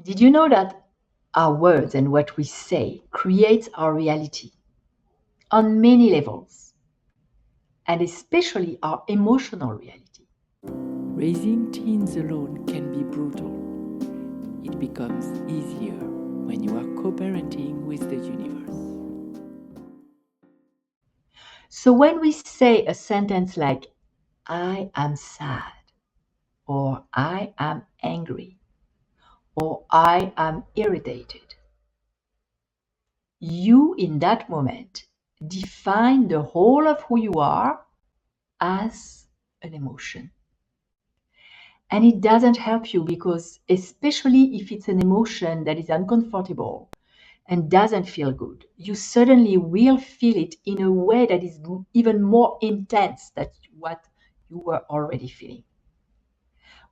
Did you know that our words and what we say creates our reality on many levels, and especially our emotional reality? Raising teens alone can be brutal. It becomes easier when you are co-parenting with the universe. So when we say a sentence like, I am sad, or I am angry, or I am irritated, you in that moment define the whole of who you are as an emotion. And it doesn't help you because, especially if it's an emotion that is uncomfortable and doesn't feel good, you suddenly will feel it in a way that is even more intense than what you were already feeling.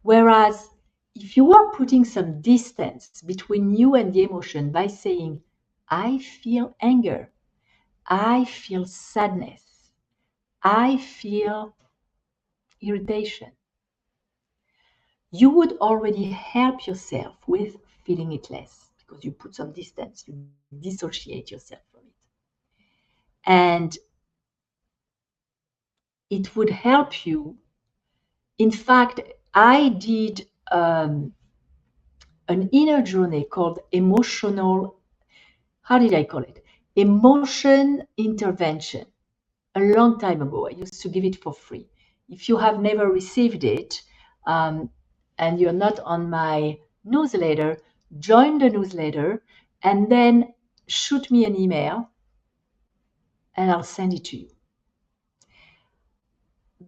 Whereas if you are putting some distance between you and the emotion by saying, I feel anger, I feel sadness, I feel irritation, you would already help yourself with feeling it less because you put some distance, you dissociate yourself from it. And it would help you. In fact, I did an inner journey called how did I call it? Emotion intervention. A long time ago, I used to give it for free. If you have never received it and you're not on my newsletter, join the newsletter and then shoot me an email and I'll send it to you.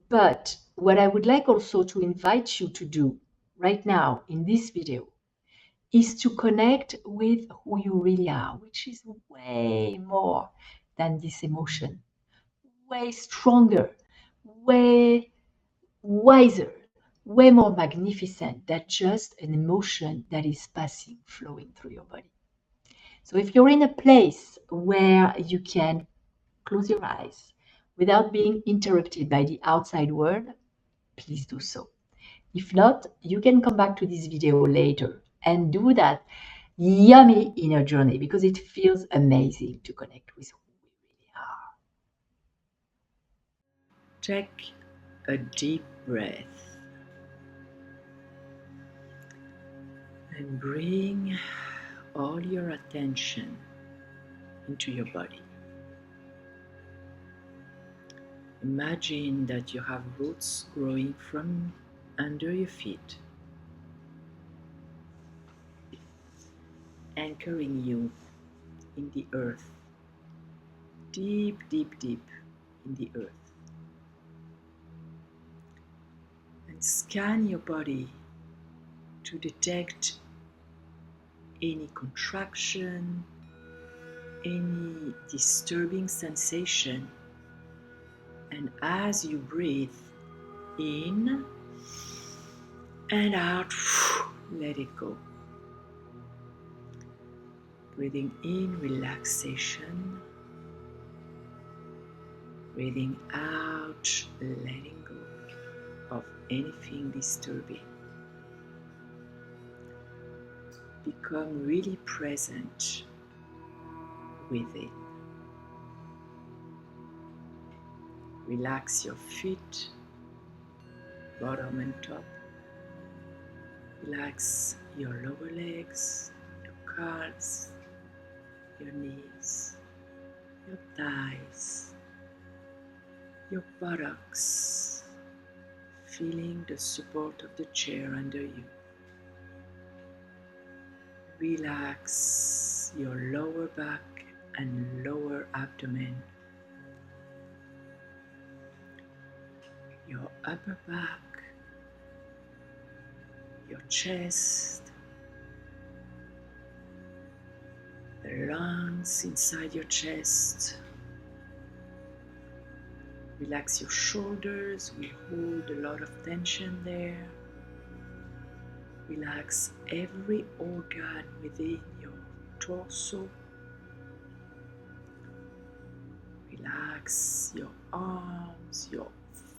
But what I would like also to invite you to do right now in this video is to connect with who you really are, which is way more than this emotion, way stronger, way wiser, way more magnificent than just an emotion that is passing, flowing through your body. So if you're in a place where you can close your eyes without being interrupted by the outside world, please do so. If not, you can come back to this video later and do that yummy inner journey because it feels amazing to connect with who we really are. Take a deep breath and bring all your attention into your body. Imagine that you have roots growing from under your feet, anchoring you in the earth, deep, deep, deep in the earth. And scan your body to detect any contraction, any disturbing sensation. And as you breathe in and out, let it go. Breathing in, relaxation. Breathing out, letting go of anything disturbing. Become really present with it. Relax your feet, bottom and top. Relax your lower legs, your calves, your knees, your thighs, your buttocks, feeling the support of the chair under you. Relax your lower back and lower abdomen, your upper back, your chest, the lungs inside your chest. Relax your shoulders, we hold a lot of tension there. Relax every organ within your torso. Relax your arms, your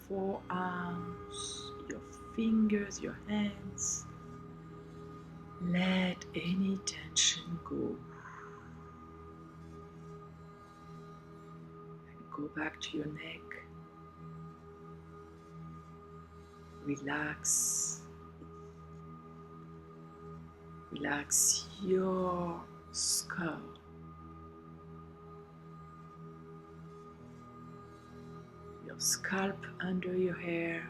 forearms, your fingers, your hands. Let any tension go. And go back to your neck. Relax. Relax your skull. Your scalp under your hair.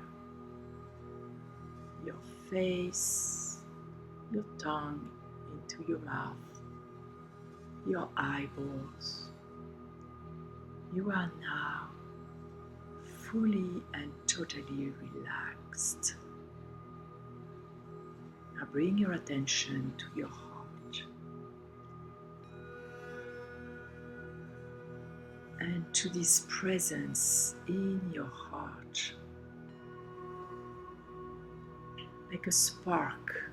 Your face. Your tongue into your mouth. Your eyeballs. You are now fully and totally relaxed. Now bring your attention to your heart and to this presence in your heart, like a spark,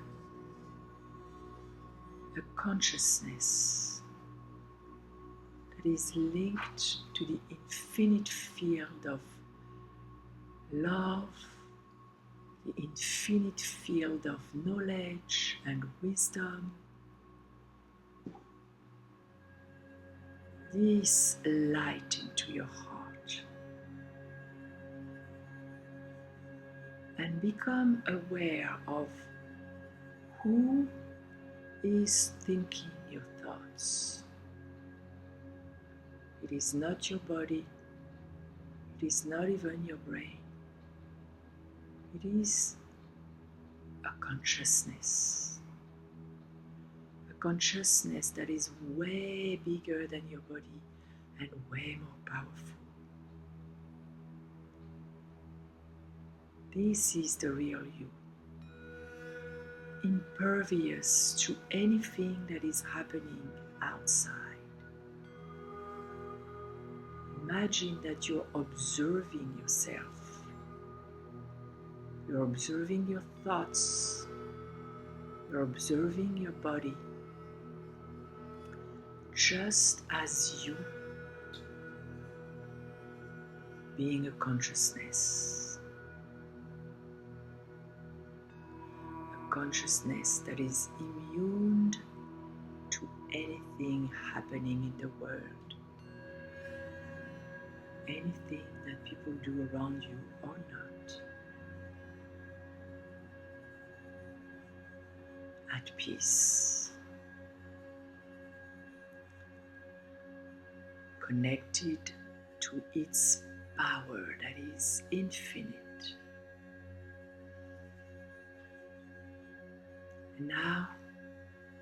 a consciousness that is linked to the infinite field of love, the infinite field of knowledge and wisdom. This light into your heart and become aware of who is thinking your thoughts. It is not your body, it is not even your brain. It is a consciousness that is way bigger than your body and way more powerful. This is the real you, impervious to anything that is happening outside. Imagine that you're observing yourself. You're observing your thoughts. You're observing your body, just as you, being a consciousness. A consciousness that is immune to anything happening in the world. Anything that people do around you or not. At peace. Connected to its power that is infinite. And now,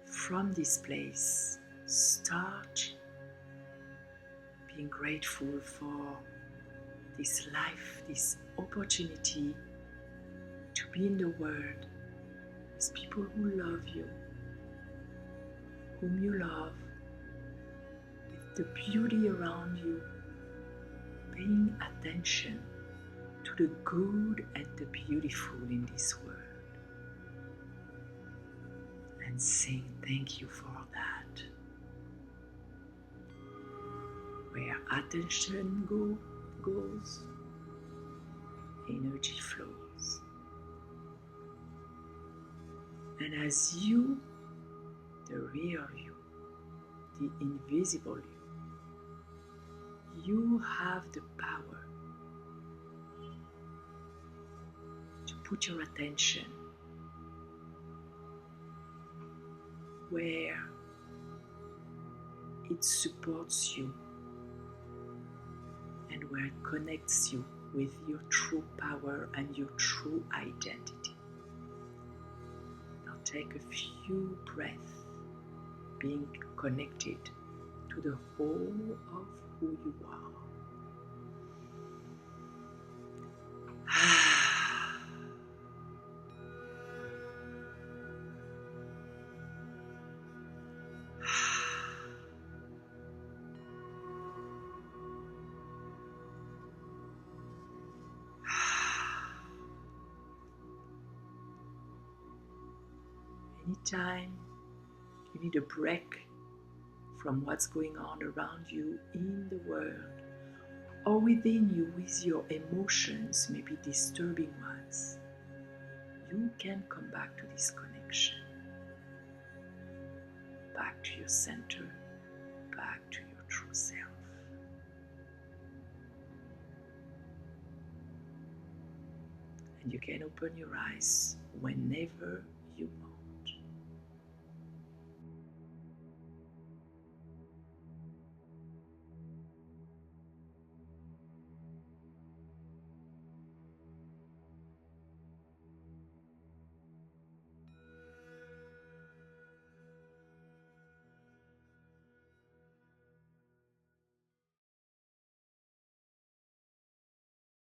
from this place, start being grateful for this life, this opportunity to be in the world with people who love you, whom you love, with the beauty around you, paying attention to the good and the beautiful in this world, and saying thank you for that. Where attention goes, energy flows. And as you, the real you, the invisible you have the power to put your attention where it supports you and where it connects you with your true power and your true identity. Now take a few breaths, being connected to the whole of who you are. Anytime you need a break from what's going on around you in the world or within you with your emotions, maybe disturbing ones, you can come back to this connection. back to your center, back to your true self. And you can open your eyes whenever you want.